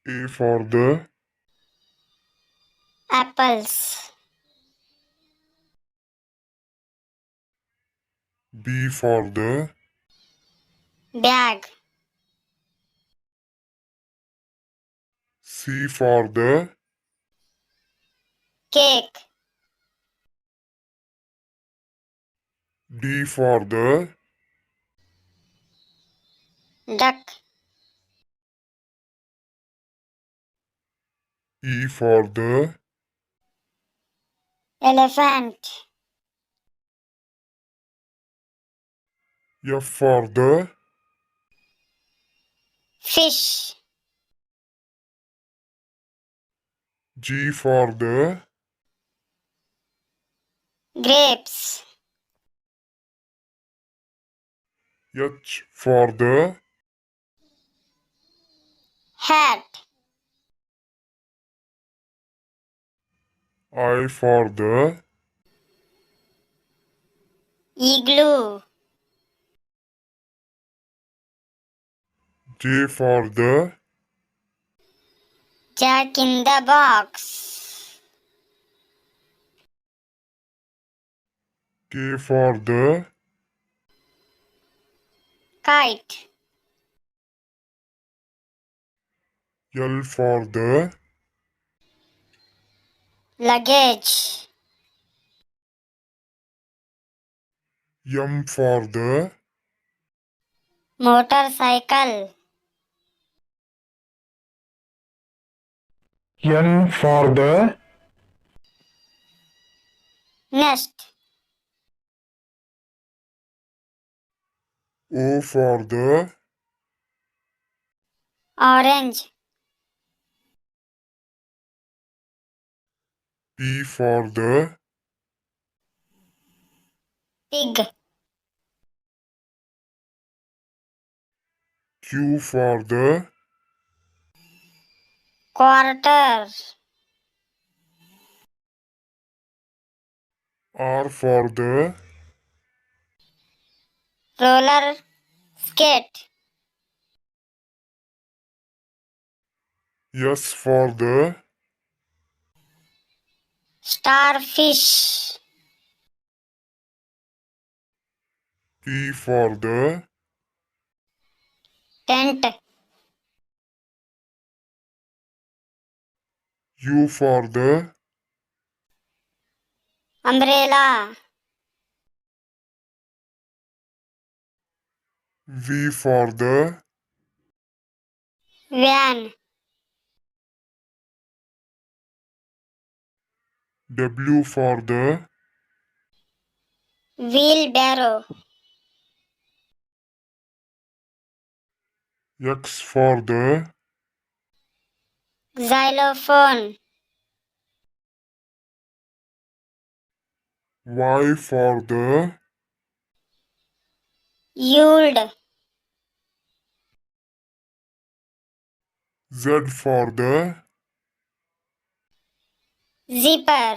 A for the apples. B for the Bag. C for the Cake. D for the Duck. E for the Elephant. F for the Fish. G for the Grapes. H for the Hat. I for the Igloo. J for the Jack in the box. K for the Kite. L for the Luggage. M for the Motorcycle. N for the Nest. O for the Orange. P for the Pig. Q for the Quarter. R for the Roller skate. S for the Starfish. T for the Tent. U for the Umbrella. V for the Van. W for the Wheelbarrow. X for the Xylophone. Y for the Yield. Z for the Zipper.